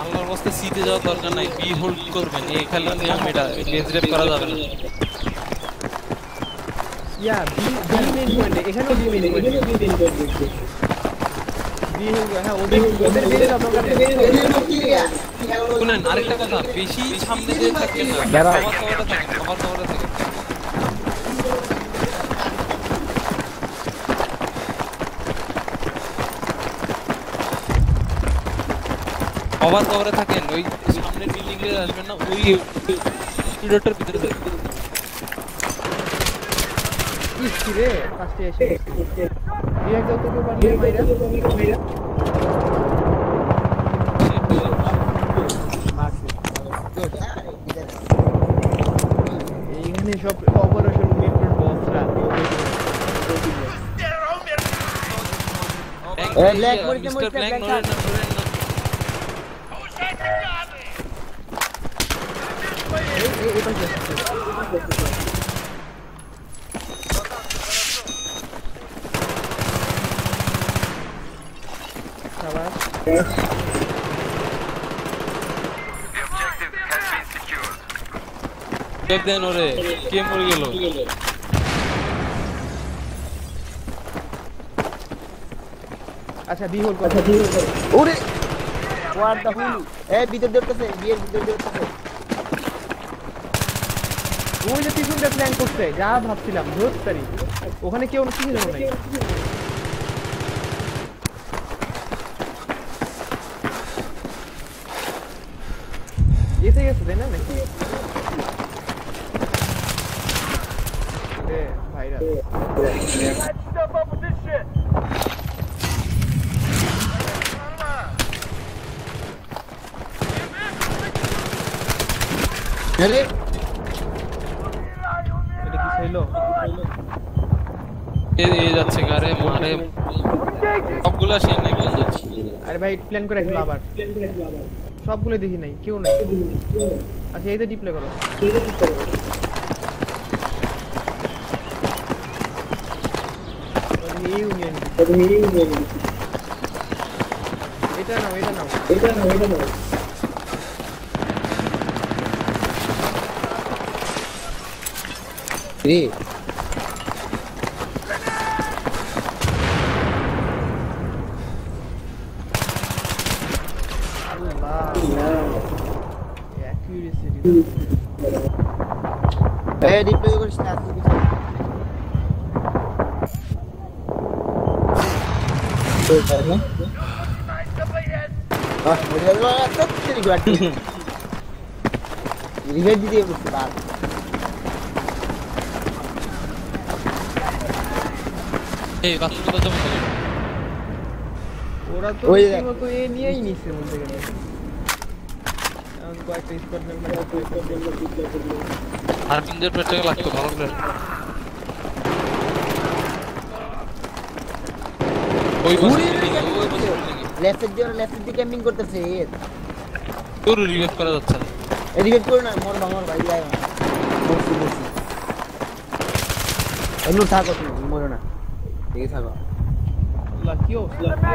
আল্লাহর রাস্তায় সিতে যাওয়ার দরকার নাই, বি হোল্ড করবেন। এই খেলার নিয়ম এটা, লেজ রেপ করা যাবে না। ইয়া বি মেইন পয়েন্ট, এখানেও বি মেইন পয়েন্ট। বি হ্যাঁ, ওদের বেরে আপনার শুনেন আরেকটা কথা, বেশি সামনে দিয়ে থাকবেন না, কভার কভারে থাকেন, কভার কভারে থাকেন। কভার কভারে থাকেন, ওই সামনের বিল্ডিং এ আসবেন না, ওই করিডোরটার ভিতরে থাকবেন। কি রে ফার্স্টে এসে রিয়াক্ট দাও তো পারলে মাইরা এইখানে সব অপারেশন মিটমেন্ট বসরা ব্ল্যাক মিস্টার ব্ল্যাক নরেন না। এই পাশে দেখ দেন ওরে, কে মরে গেল? আচ্ছা বি হোল কথা ওরে হোয়াট দা হুল ভিতর দেখতেছে, বিয়ের ভিতর দেখতেছে। ওই যে পিছন দিয়ে প্ল্যান করছে, যা ভাবছিলাম ধরতারি ওখানে কেউ কিছু জানো নাই। এসে গেছে তাই না নাকি ভাইরা? যাচ্ছে গারে মারে সবগুলা সে নাই যাচ্ছে। আরে ভাই প্ল্যান করে রাখলো আবার, সবগুলো দেখি নাই, কেউ নাই। আচ্ছা এই তো ডিপ্লে করো, এটা নাও এটা নাও এটা নাও এটা নাও। ডিপ্লয় করিস না রিভেট দিতে বলছি বাদ। এই বাচ্চাগুলো জমা করে ওরা তো রীতিমতো এ নিয়েই নিচ্ছে বলতে গেলে। কয়েকটা স্কোয়াড মেম্বার আর তিনদের পেটে লাগতো ভালো করে। ওই লেফট দিয়ে ক্যাম্পিং করতেছে। তোর রিভাইভ করা যাচ্ছে না, রিভাইভ করো না, মোর ভাই যায় বসি এমন থাকো, তুমি মরো না, ঠিক থাকো। আল্লাহ কি অবস্থা!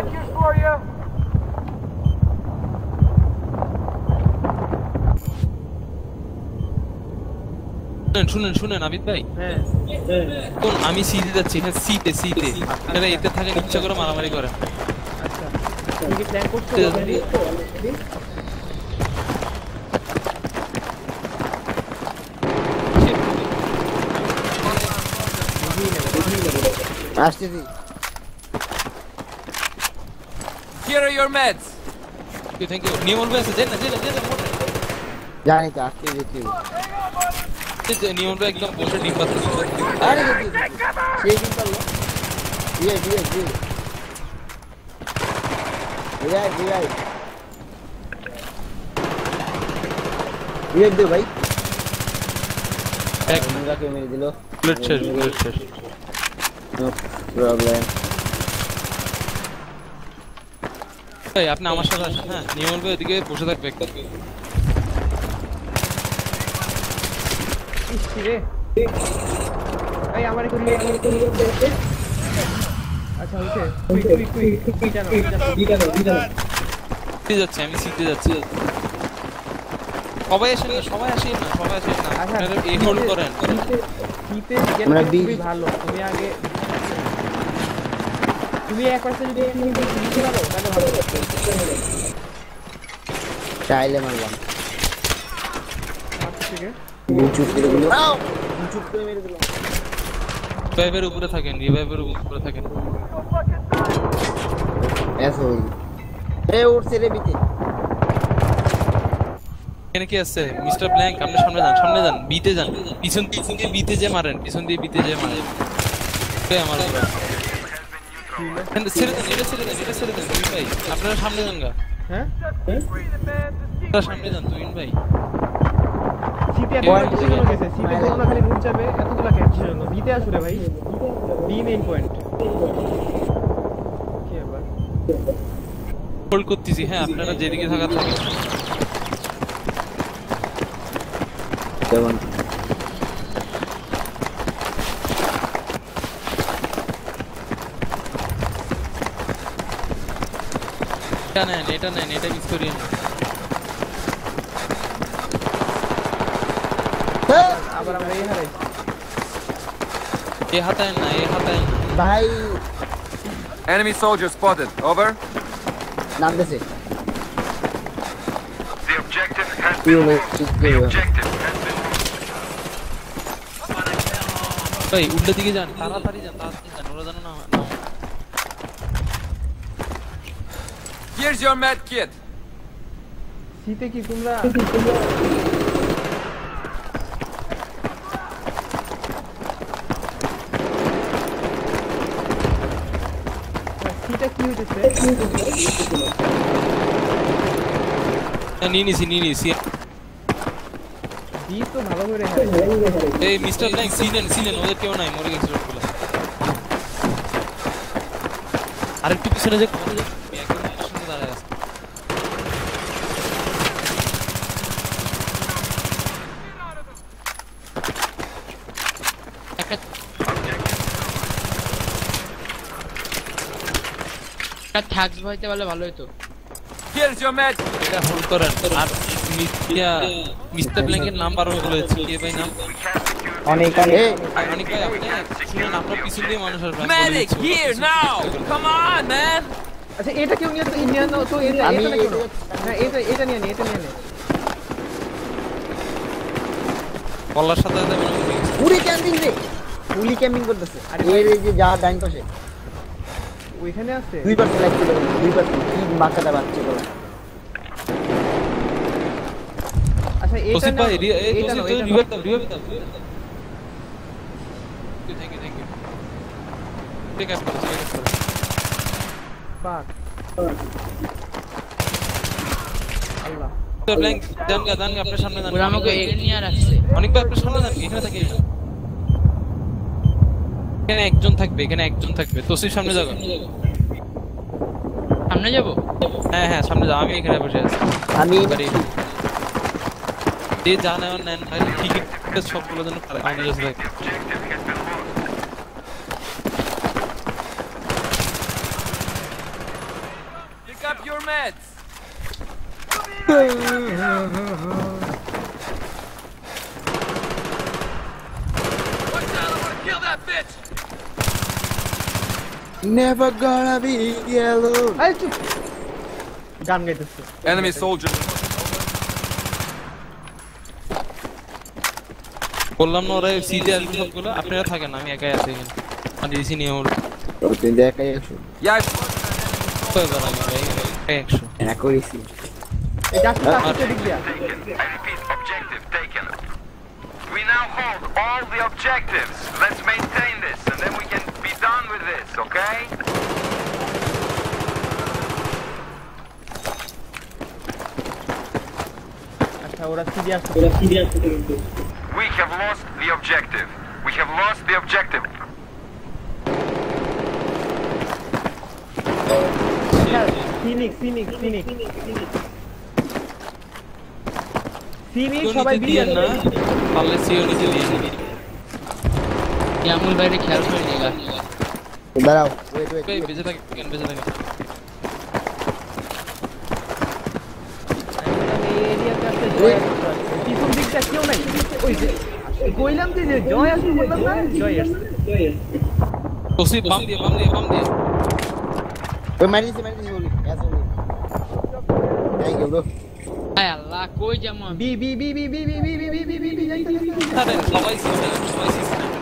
শুনেন আবিদ ভাই, হ্যাঁ কোন আমি সিতে যাচ্ছি, হ্যাঁ সিতে আপনারা এতে থাকেন, ইচ্ছা করে মারামারি করেন। আচ্ছা তুমি কি প্ল্যান করছো অলরেডি? আসতেছি। Here are your meds. Thank you. নিয়মল ভাই আছে, দেন না জানি তো আজকে যেতে নিয়মল ভাই একদম বসে ডিম পাচ্ছে। আরে সেই দিন পারলো দিয়ে দে ভাই। এক মুরাকে মেরে দিল, বুলেট শেষ। No problem. ভাই আপনি আমার সাথে আসেন, হ্যাঁ নিয়মল ভাই এদিকে বসে থাকবে একদম। রে এই আমার একটু আচ্ছা ওকে কুইক জানো সিতে যাচ্ছে, আমি সিতে যাচ্ছি। সবাই আসেন না, সবাই আসেন না। আচ্ছা, আপনারা এই হোল্ড করেন। সিতে গেলে খুবই ভালো। তুমি আগে এক পাশে যদি দিতে পারো তাহলে ভালো হবে। চাইলে মারলাম ঠিক আছে চুপ করে দিল চুপ করে মেরে দিলাম রিভাইভের উপরে থাকেন, রিভাইভের উপরে থাকেন। এসো এ উঠছে রে বিতে এখানে কি আছে মিস্টার ব্ল্যাঙ্ক? আপনি সামনে যান, বিতে যান, পিছন দিয়ে বিতে যে মারেন, পিছন দিয়ে বিতে যে মারেন। এই আমার ছেড়ে দেন তুই ভাই, আপনারা সামনে যান গা। হ্যাঁ আপনারা সামনে যান তুই ভাই। সিতে একটা কিছু জন্য গেছে, সিতে কোনো খালি রুট যাবে এতগুলা ক্যাচ জন্য বিতে আসুরে ভাই, বি মেইন পয়েন্ট কি আবার হোল্ড করতেছি। হ্যাঁ, আপনারা যেদিকে থাকা থাকে। কেমন এটা নেন, এটা মিস করিয়েন। আবার আমরা এই হারাই এ হাতায় না। ভাই Enemy soldier spotted. Over. নাম দেছে The objective has কি হলো the objective has been ভাই উল্টো দিকে যান, তাড়াতাড়ি যান, ওরা জানো না। Here's your med kit. সিতে কি তোমরা সিটা কি হইতেছে নিয়ে নিছি। বি তো ভালো করে হারাই এই মিস্টার ব্ল্যাঙ্ক সিনেন, ওদের কেউ নাই, মরে গেছে সবগুলো। আরেকটু পিছনে যে একদম আমার সামনে দাঁড়ায় আছে। থাকস হইতে পারলে ভালো হতো। Here's your med. এটা হোল্ড করেন। আর মিস্টার ব্ল্যাঙ্কের নাম বারবার বলেছি, কে ভাই নাম? অনেক অনেক ভাই, আপনি শুনুন, আপনার পিছন দিয়ে মানুষ আসবে। Medic here now. Come on, man. আচ্ছা এটা কেউ নিয়ে নাও তো এটা আমি এটা কেন না এটা নিয়ে নে কল্লার সাথে সাথে মনে হয় পুরি ক্যাম্পিং রে পুলি ক্যাম্পিং করতেছে আর এর এই যে যা ডাইন পাশে ওইখানে আছে 2% লাগছে 2% কি বাচ্চাটা বাচ্চা বলে আচ্ছা এটা তোসিফ না ভাই, এটা না রিভাইভ দাও। Thank you. ঠিক আছে। বাক আল্লাহ মিস্টার ব্ল্যাঙ্ক যান আপনার সামনে যান। ওরা আমাকে এখানে নিয়ে রাখছে। অনেক ভাই আপনার সামনে যান, এখানে থাকে। এখানে একজন থাকবে। তোসিফ সামনে যাও। সামনে যাব? হ্যাঁ সামনে যাও, আমি এখানে বসে আছি। আমি যে জানেন নেন ভাই, টিকিট সবগুলো যেন আইনে যাচ্ছে ভাই। Pick up your meds. Watch out! I want to kill that bitch. never gonna be alone আরে চুপ গান গাইতেছে Enemy soldier. বললাম না ওরা সিজে আসবে সবগুলো, আপনারা থাকেন, আমি একাই আছি এখানে। আর ডিসি নিয়ে ওর তুই দেখাই আসো Yeah. কয়বার আমি ভাই 100 এরা করেছি এটা আসছে দিক দিয়া I repeat, objective taken. We now hold all the objectives. Let's maintain this, and then we can be done with this, okay? আচ্ছা ওরা সিডি আসছে We have lost the objective. We have lost the objective. Phoenix সবাই দিয়ে না পারলে CO নিচে দিয়ে দিন। আমুল বাইরে খেয়াল করিনি গা। দাঁড়াও ওয়েট ভাই বেঁচে থাকে কেন বেঁচে থাকে এই এরিয়াতে আছে জয় আসছে। পিছন দিকটা কেউ নাই ওই যে কইলাম যে জয় আসছে বললাম না জয় আসছে ওসি বাম দিয়ে ওই মারিছি বলি এস বলি থ্যাংক ইউ ব্রো হায় আল্লাহ কই যাবো আমি? বি বি বি বি বি বি বি বি বি বি বি যাইতে ছাড়েন সবাই সিস্টেম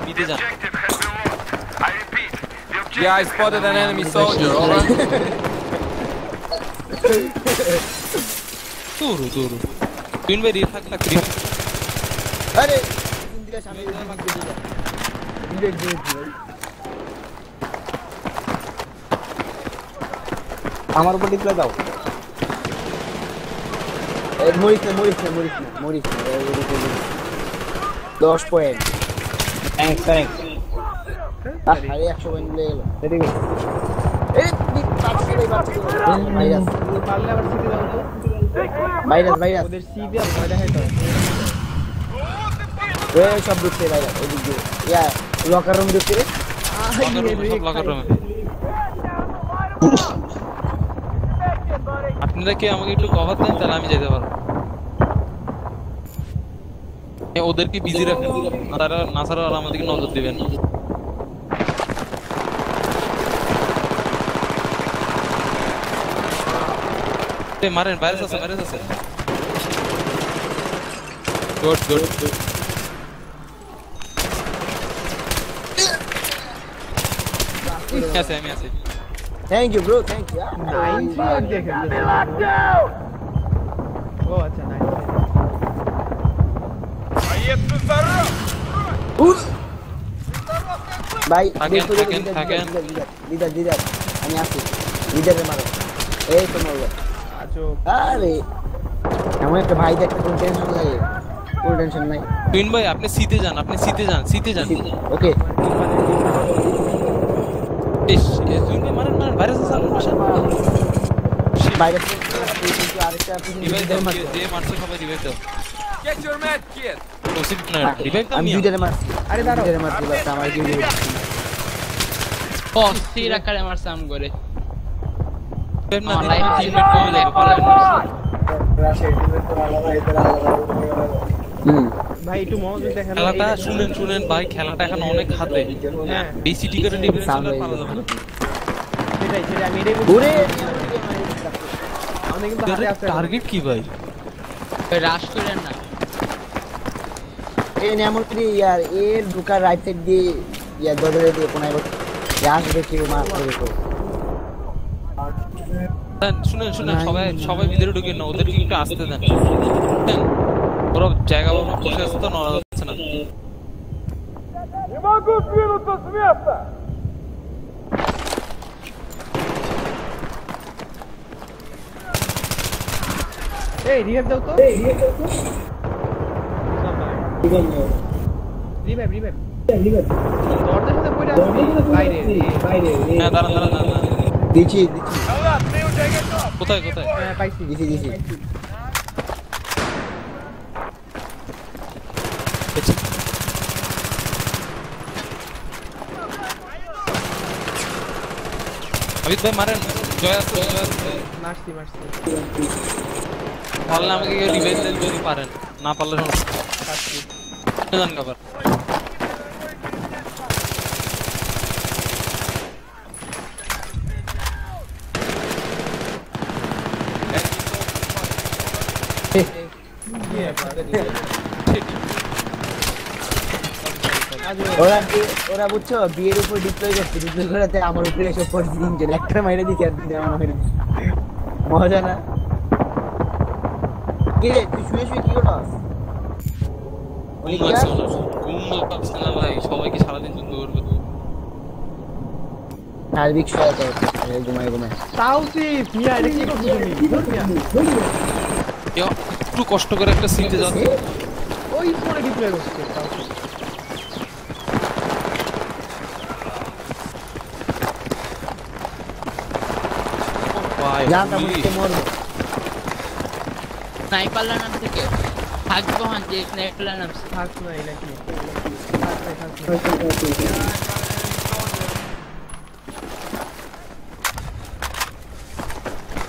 বিতে যান Objective has been lost. I repeat, the objective Yeah, I spotted an enemy soldier, over. দূর তুই ভাই রিয়ে থাক আরে ইন্দিরা সামনে দিলে আমার উপর ডিপ্লয় দাও মরিস না 10 পয়েন্ট থ্যাঙ্কস আরে 100 পয়েন্ট লে গেল ঠিক আছে এই ভাইরাস পারলে আবার সিটি দাও তো ভাইরাস ওদের সি দিয়ে ভয় দেখাই তো ওই সব ঢুকছে ভাইরাস ওই দিক দিয়ে ইয়া লকার রুম ঢুকছে রে লকার রুমে আপনারা কি আমাকে একটু কভার দেন তাহলে আমি যেতে পারবো ওদেরকে বিজি রাখেন তারা নাসারা আর আমাদেরকে নজর দিবেন মারেন ভাইরাস আছে গুড আমি আছি thank you bro thank you 90 দেখেন ও আচ্ছা 90 ভাই থাকেন। দিদার আমি আছি দিদারে মারো এই তো মারো আচ্ছা আরে এমন একটা ভাই দেখতে কোন টেনশন লাগে কোন টেনশন নাই টুইন ভাই আপনি সিতে যান ওকে টুইন ভাই মারেন ভাইরাস আছে আপনার পাশে বাইরে কিন্তু আরেকটা রিভাইভ দাও যে মারছে সবাই রিভাইভ দাও Get your med kit. OC না রিভাইভ দাও আমি দুইটারে মারছি আরে দাঁড়াও দুইটারে মারছি বাস আমার কি ও স্থির আকারে আমার সাম করে না আমার লাইফ life টিমমেট কমে যাবে পালাবেন ভাই একটু মনোযোগ দেখেন খেলাটা শুনেন ভাই খেলাটা এখন অনেক হাতে হ্যাঁ বেশি টিকেটে ডিফারেন্স হলে পারা যাবে না সেটাই আমি এটাই বলছি ঘুরে আমাদের কিন্তু হাতে আছে টার্গেট কি ভাই রাশ করেন না এই এমন কি ইয়ার এর ঢুকার রাইট সাইড দিয়ে ইয়া দরজা দিয়ে কোনায় আসবে কি মার করে তো শুনেন সবাই ভিতরে ঢুকে না ওদেরকে একটু আসতে দেন ওরা জায়গা বসে আছে তো নড়া যাচ্ছে না এই রিভাইভ দাও তো রিভাইভ দরজার সাথে পড়ে আছে বাইরে হ্যাঁ দাঁড়ান দিছি কোথায় হ্যাঁ পাইছি দিছি অমিত ভাই মারেন জয় আছে মারছি পারলে আমাকে রিভাইভ দেন যদি পারেন না পারলে জান কাবার ওরা বুঝছো বিয়ের উপর ডিপ্লয় করছে ডিপ্লয় করাতে আমার উপরে এসব পড়ছে তিনজন একটা মাইরে দিচ্ছে আর দুটো আমার মেরে দিচ্ছে মজা না কি রে তুই শুয়ে কি করছিস ভাই সবাই কি সারাদিন যুদ্ধ করবে সার্বিক সহায়তা ঘুমায় তাওসিফ মিয়া এটা কি করছো তুমি একটু কষ্ট করে একটা সিটে যাচ্ছে ওই পরে ডিপ্লয় করছে তাওসিফ জানতাম যে মরবো স্নাইপারলা নাম থেকে থাকবো হন যে স্নাইপারলা নাম থাক নাই নাকি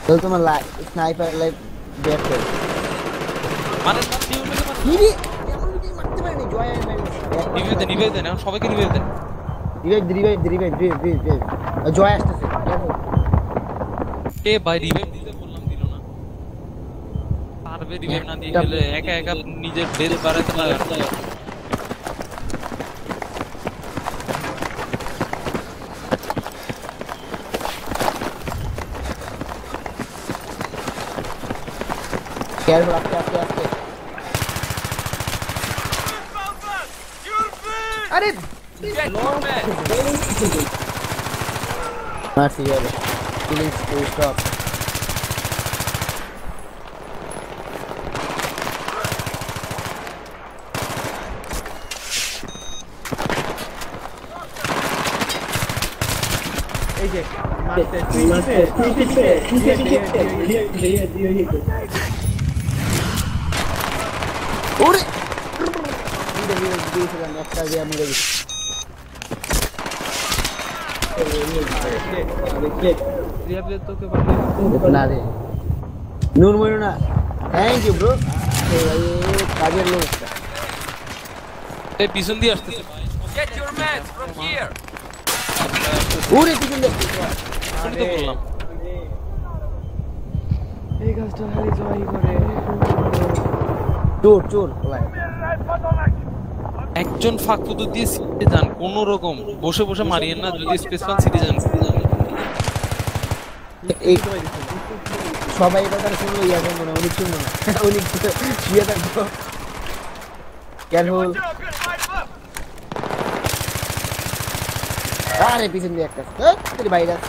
তো তোমার স্নাইপার লাইভ বের করে মারেন না, নিউ মেরে মারেন। কি রে এমন কি মারতে পারেনি জয় আর মারি নিভে দেন, এখন সবাইকে নিভে দেন। রিভাইভ জয় আসতেছে এ ভাই রিভাইভ দিতে বললাম, দিল না। পারবে রিভাইভ না দিয়ে গেলে একা একা নিজের বেল বাড়াতে লাগে। কেয়ারফুল আস্তে আরে Get your med. মারছি যাবে প্লিজ স্টপ এই যে মারতে ওরে দিয়েছিলাম একটা দিয়ে মরে গেছি রিহাব দে তোকে পারলে না রে নূর মরো না থ্যাংক ইউ ব্রো কাজের লোক এই পিছন দিয়ে আসতেছে। Get your meds from here. ওরে পিছন দিয়ে শুনি তো বললাম। এই গাছটা খালি জয় করে চোর ভাই একজন ফাঁক পুতুর দিয়ে সিটে যান, কোন রকম বসে বসে মারিয়েন না, যদি স্পেস পান সিটে যান। এই সবাই কথা শুনলো ইয়া করবো না অনেক শুনবো না অনেক শুয়ে থাকবো কেয়ারফুল আরে পিছন দিয়ে একটা তোর ভাইরাস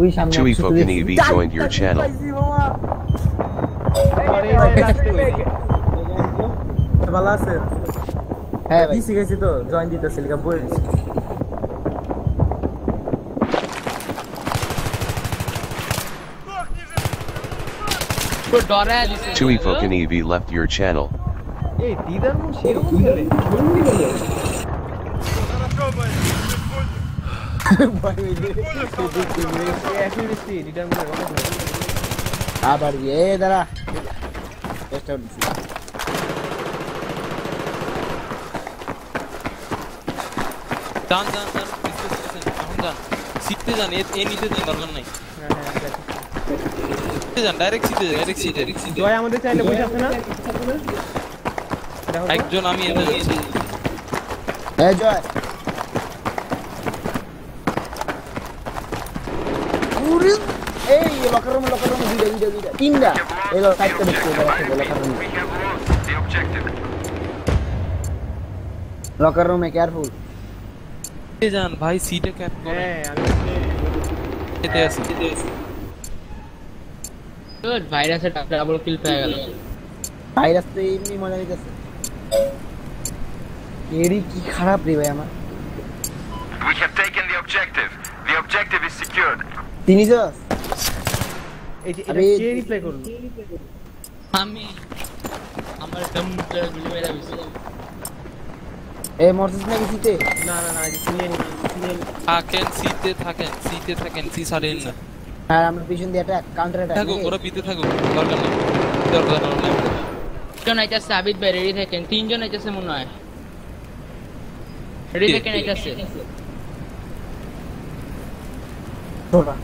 ওই সামনে Chewy fucking EV joined your channel. ভালো আছে হ্যাঁ ভাই শিখে গেছি তো জয়েন দিতেছি লিখা বই তো ডরে দিছে Chewy fucking EV left your channel. এই দিদার মন সেরকম খেলে ভাই ওই যে অ্যাকুরেসি দিদার মনে অনেক ভালো। আবার এ দাঁড়া টেস্ট আউট দিছি যান এখন যান সিটে যান, এ নিতে যান, দরকার নাই। সিটে যান, ডাইরেক্ট সিটে। জয় আমাদের চাইলে বসে আছে না দেখো তো। একজন আমি এনে যাচ্ছি। হ্যাঁ জয় এই লকার রুম দুইটা তিনটা এলো সাইডটা দেখতে locker room We have lost the objective. Locker রুমে কেয়ারফুল সিটে যান ভাই, সিটে ক্যাপ করে হ্যাঁ আমি যেতে আসি। তো ভাইরাসের ডাবল কিল পেয়ে গেল ভাইরাস তো এমনি মজা নিতেছে এরই কি খারাপ রে ভাই আমার We have taken the objective. The objective is secured. তিনি যাস এই যে আরে, কে রিপ্লাই করলো আমি আমার দমটা গুলি মেরা দিছে এ মরছিস না কিছুতে না এই যে চিনিয়ে নি থাকেন, সি ছাড়েন না। আর আমরা পিছন দিয়ে অ্যাটাক কাউন্টার থাকুক, অ্যাটাক ওরা বিতে থাকুক, দরকার নেই। জন আইতাছে আবিদ ভাই রেডি থাকেন, তিনজন আইতাছে মনে হয় রেডি থাকেন আইতাছে তোরা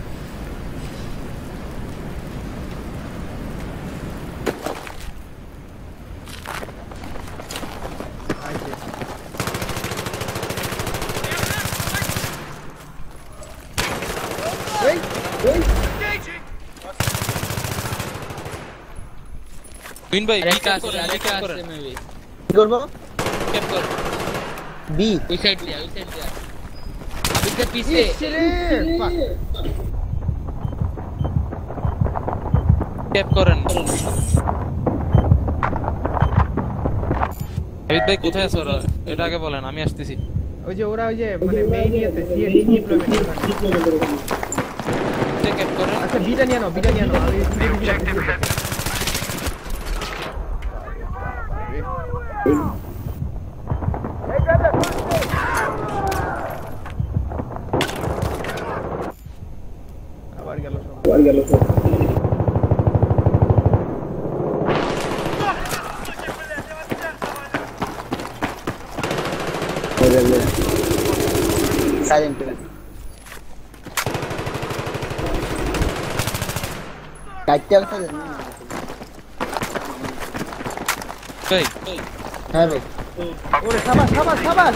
উইন ভাই বি আরেকটা ক্যাপ আছে করেন, আরেকটা ক্যাপ আছে করেন, মেবি কি করবো ক্যাপ করেন। বি ওই সাইড দিয়া আবিদ পিছে ক্যাপ করেন। আবিদ ভাই কোথায় আছো? ওরা এটা আগে বলেন, আমি আসতেছি। ওই যে ওরা ওই যে মানে মেইন ইয়েতে সিএস ডিপ্লয়মেন্ট ক্যাপ করেন। আচ্ছা বিটা নিয়ে নাও আমি The objective has silent plane কাটতে আছে ভাই হ্যাঁ ভাই ওরে সাবাস সাবাস সাবাস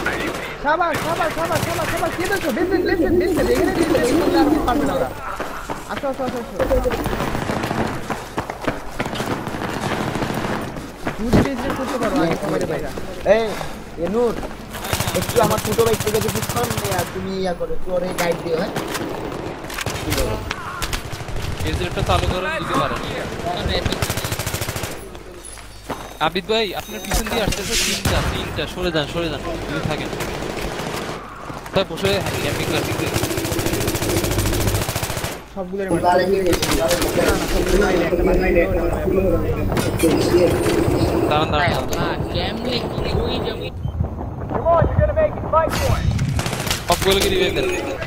সাবাস সাবাস সাবাস সাবাস সাবাস কে দেখছো বেসেন বেসেন বেসেন এখানে বেসেন এখানে আর পারবে না ওরা আসো আসো আসো দুধ বেসেন করতে পারো আগে সবাই বাইরে এই নূর একটু আমার ছোট ভাই থেকে কিছুক্ষণ তুমি ইয়া করো তোরে গাইড দিও হ্যাঁ এজেন্টটা চালু করে দিতে পারেন আবিদ ভাই আপনার পিছন দিয়ে আসতেছে তিনটা সরে যান যদি থাকেন তাই বসে ক্যাম্পিং ক্লাসিক সবগুলোর দাঁড়ান কেমনে কি হই যাবে সবগুলোকে রিভাইভ দেন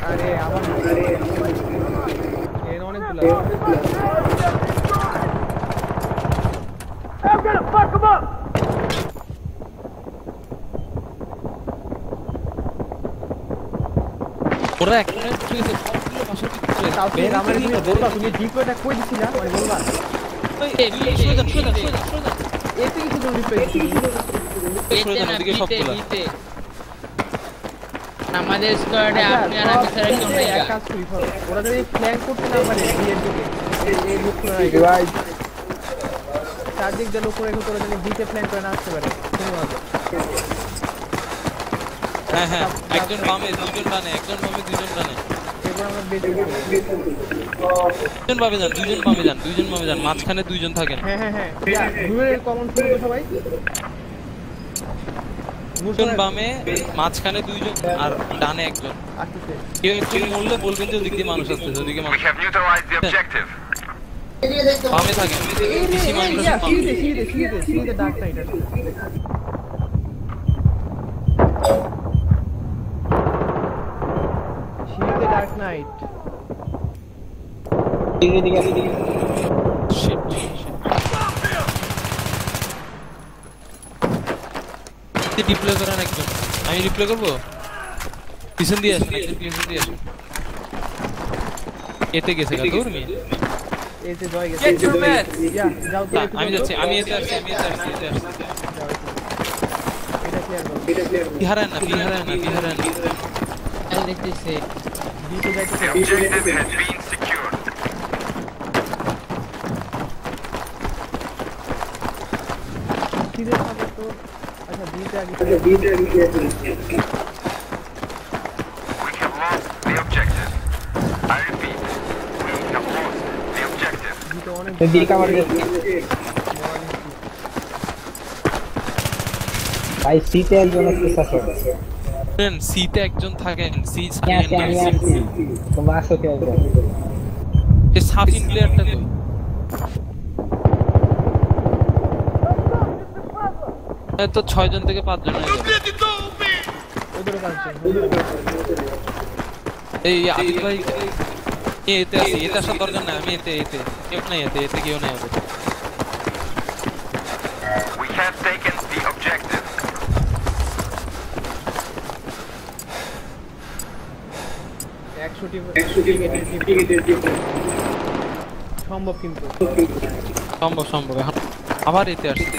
আরে আবার এর অনেকগুলো ওরা একটা ঠিক আছে সবগুলো পাশে কাউকে আমরা তুমি বলবা তুমি ডিপ্লয়টা কই দিছিলা মানে বলবা সরে যান এতে কিছু জরুরি পেয়েছি ওদিকে সবগুলো আমাদের স্কোয়াডে আপনি আর আমি ছাড়া কেউ নেই এক কাজ করি ফলো ওরা যদি ফ্ল্যাঙ্ক করতে না পারে বিয়ের দিকে এই লুক করে ভাই চারদিক দিয়ে লুক করে তোরা যদি বিতে ফ্ল্যাঙ্ক করে না আসতে পারে হ্যাঁ একজন বামে দুজন ডানে একজন বামে দুজন ডানে এরপর আমরা বেঁচে দুজন বামে যান মাঝখানে দুইজন থাকেন হ্যাঁ ঘুরের কমন শুরু তো সবাই দুজন বামে মাঝখানে দুইজন আর ডানে একজন আসছে কেউ একজন বললে বলবেন যে ওদিক দিয়ে মানুষ আসছে ওদিকে We মানুষ have neutralized the objective. বামে থাকেন বেশি মানুষ আছে সিঁড়িতে ডার্ক নাইট আছে সিঁড়িতে ডার্ক নাইট Shit. ডিপ্লয় করেন একজন আমি ডিপ্লয় করবো পিছন দিয়ে আসেন একজন পিছন দিয়ে আসেন এতে গেছে গা দূর মিয়া এতে জয় গেছে Get your meds. যাও তো আমি যাচ্ছি আমি এতে আসছি এটা ক্লিয়ার করো বিহারায় না দেখতেছে বিতে যাইতে The objective has been secured. সিধে থাকে তো আচ্ছা বিতে আগে We have lost the objective. I repeat, we have lost the objective. বিতে অনেক ভাই সিতে একজন আছে সাসর সিতে একজন থাকেন সি তোমরা আসো কে এই সাফিন প্লেয়ারটা তো 6 জন থেকে 5 জন হয়ে যাবে ওদেরও কাজ এই আবিদ ভাই এতে আছে এতে আসার দরকার নাই আমি এতে কেউ নাই এতে কেউ নাই আমাদের We have taken the objective. সম্ভব কিন্তু সম্ভব এখন আবার এতে আসছে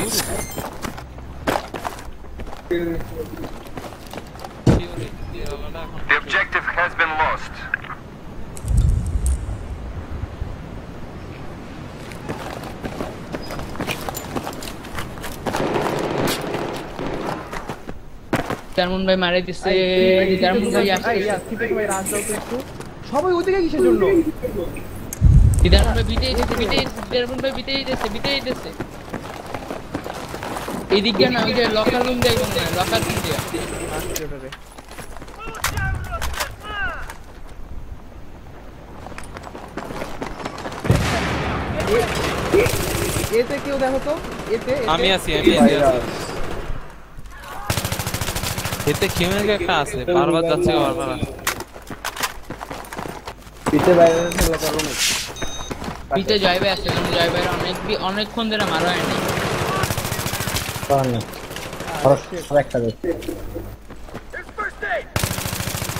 The objective has been lost. German ভাই মারে দিচ্ছে জার্মান ভাই আসছে সবাই ওদিকে কিসের জন্য জার্মান ভাই বিতেই দিচ্ছে এদিক দিয়ে না ওই যে লকার রুম যাইব না লকার রুম দিয়ে আসতে হবে এতে কেউ দেখো তো এতে আমি আছি এতে কেউ একটা আছে বারবার যাচ্ছে বারবার পিছে বাইরে থেকে লকার রুমে পিতে জয় ভাই আছে, কিন্তু জয় ভাইয়ের অনেকক্ষণ ধরে মারা হয়নি।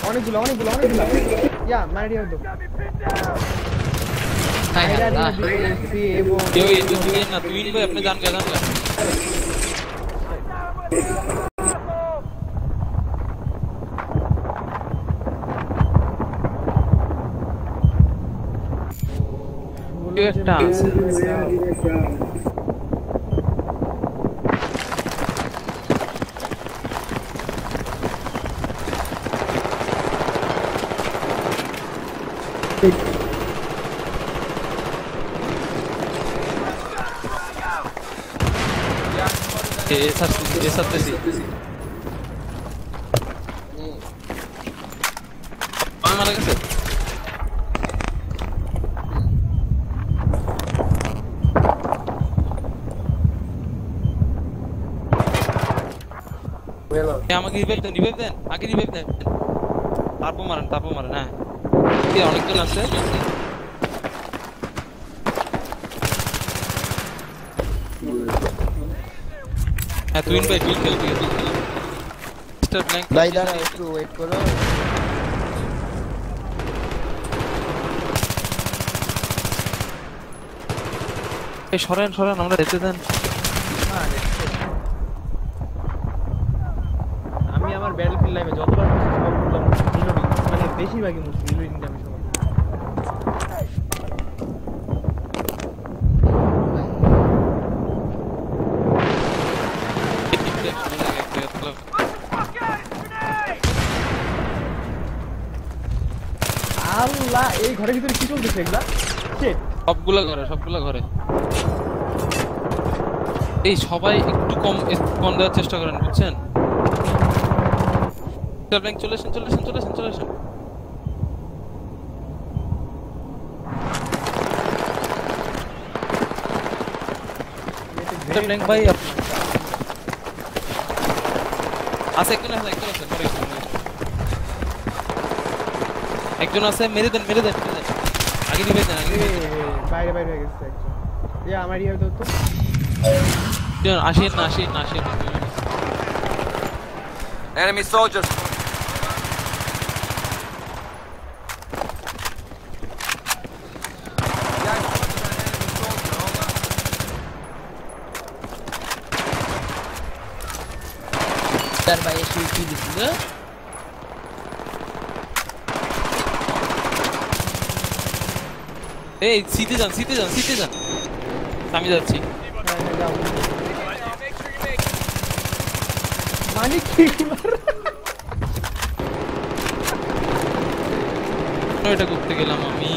অনেকগুলো ইয়া মারি দিও তো। হাই হাই আল্লাহ। কেউ এই তো তুই না, তুই ভাই আপনি জান গা। একটা মারা গেছে। আমাকে রিভাইভ দেন, আগে রিভাইভ দেন, তারপর মারেন। হ্যাঁ অনেকজন আছে। হ্যাঁ তুই ভাই তুই খেল ভাই দাঁড়া একটু ওয়েট করো। এই সরেন আমরা যেতে দেন। আমি আমার ব্যাটলফিল্ড লাইভে যতবার রিলোডিং মানে বেশিরভাগই মুশকিল রিলোডিংটা আমি সময় আল্লাহ এই ঘরের ভিতরে কি চলতেছে এগুলা? সবগুলা ঘরে এই সবাই একটু কম দেওয়ার চেষ্টা করেন, বুঝছেন? চলে আসেন ভাই আছে একজন আছে, মেরে দেন আগে দিবেন না, বাইরে হয়ে গেছে একজন। আমার ইয়ে তো আসেন না। Enemy soldiers. তার ভাই এসে কি দিছিল? এই সিটে যান আমি যাচ্ছি। মানে কি এটা করতে গেলাম আমি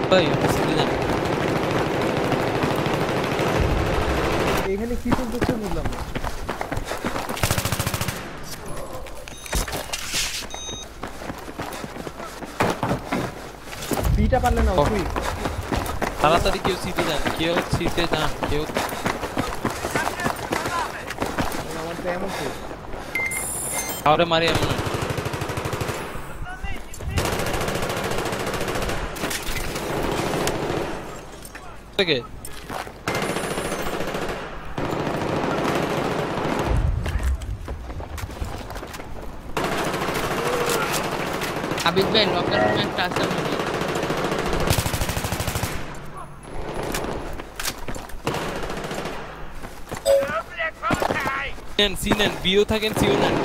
ভাই সিটে যান। এখানে কি চলতেছে বুঝলাম না। বিটা পারলে না তুই তাড়াতাড়ি কেউ সিটে যান আমার তো এমন কি আরে মারি এমন থেকে আবিদ ভাই লকার রুমে একটা আছে মনে হয়। সিনেন বিও থাকেন, সিও নেন।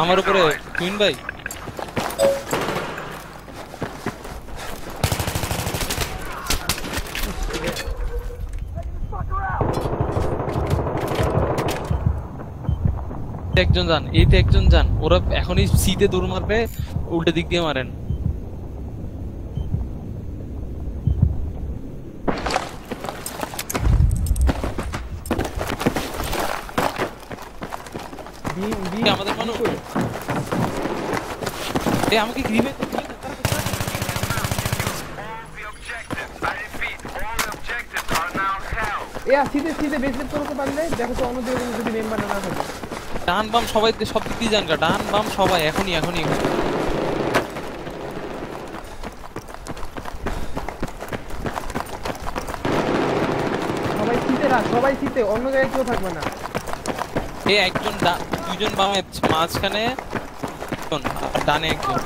আমার উপরে কুইন ভাই একজন যান, ওরা এখনই সিতে দৌড় মারবে, উল্টো দিক দিয়ে মারেন। আমাদের মানুষ আমাকে গ্রিবে সিধে বেসলেট করতে পারলে দেখো তো অন্য দিকে যদি মেম্বার না থাকে ডান বাম সবাই সব দিক দিয়ে যান গা, ডান বাম সবাই এখনই। সবাই শীতে রাখ, সবাই শীতে, অন্য জায়গায় কেউ থাকবে না। এ একজন দুইজন বামে মাঝখানে আর ডানে একজন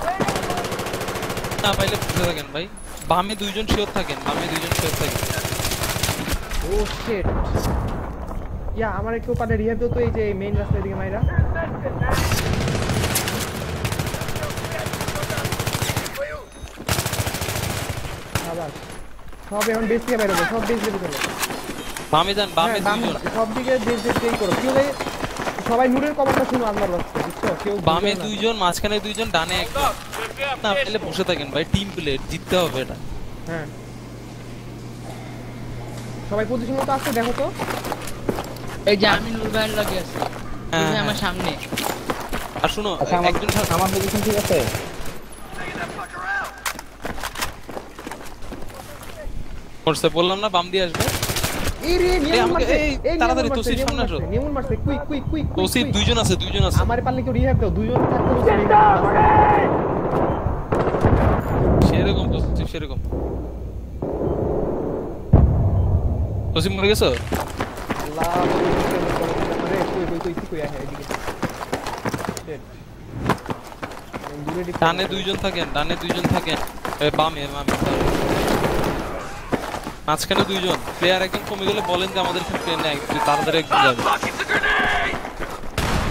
না পাইলে বুঝে থাকেন ভাই, বামে দুইজন শিওর থাকেন, ও শিট, ইয়া আমার একটু পারে রিহাব দিও তো, এই যে মেইন রাস্তার দিকে মাইরা। আবার সব এখন বেস থেকে বেরোবে, সব বেস দিকে চলো, বামে যান, বামে দুইজন, সব দিকে বেস দিকেই করো। কেউ সবাই নূরের কভারটা শুনো আল্লাহর রাস্তায়, বুঝছো? কেউ বামে দুইজন, মাঝখানে দুইজন, ডানে একজন না পাইলে বসে থাকেন ভাই, টিম প্লে জিততে হবে এটা। হ্যাঁ সবাই পজিশন মতো আসছে, দেখো তো। এই যে আমি নূর ভাইয়ের লগে আছি, হ্যাঁ, আমার সামনে। আর শুনো একজন আমার পজিশন ঠিক আছে? করছে বললাম না বাম দিয়ে আসবে। এই রে নিয়ম মারছে, এই তাড়াতাড়ি তোসির সামনে আসো। নিয়ম মারছে, কুইক তোসির দুইজন আছে। আমার পারলে কেউ রিহাব দাও, দুইজন থাকতে বলছে। সেরকম তোসির, সেরকম তোসির মরে গেছো? আল্লাহ আরে কই আহে এদিকে। দূরে দিকে ডানে দুইজন থাকেন, বামে মাঝখানে দুইজন প্লেয়ার, একজন কমে গেলে বলেন যে আমাদের এখানে প্লেয়ার নেই, তাড়াতাড়ি একজন যাবে।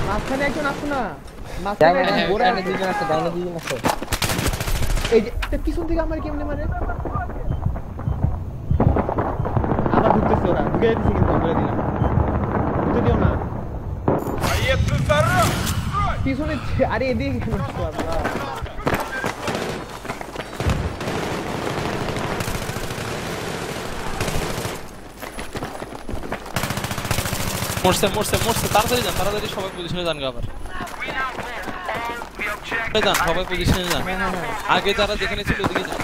মাঝখানে একজন আসো না, মাঝখানে ডাইনে দুইজন আছে। এই যে পিছন থেকে আমার কেমনে মারে, আবার ঢুকতেছে ওরা, ঢুকে যাচ্ছে কিন্তু বলে দিলাম, ঢুকতে দিও না পিছনে। আরে এদিকে কেন আসছো? আল্লাহ মরছে, তাড়াতাড়ি যান, সবাই পজিশনে যান আবার, সবাই পজিশনে যান। আগে যারা যেখানে ছিল ওদিকে যান,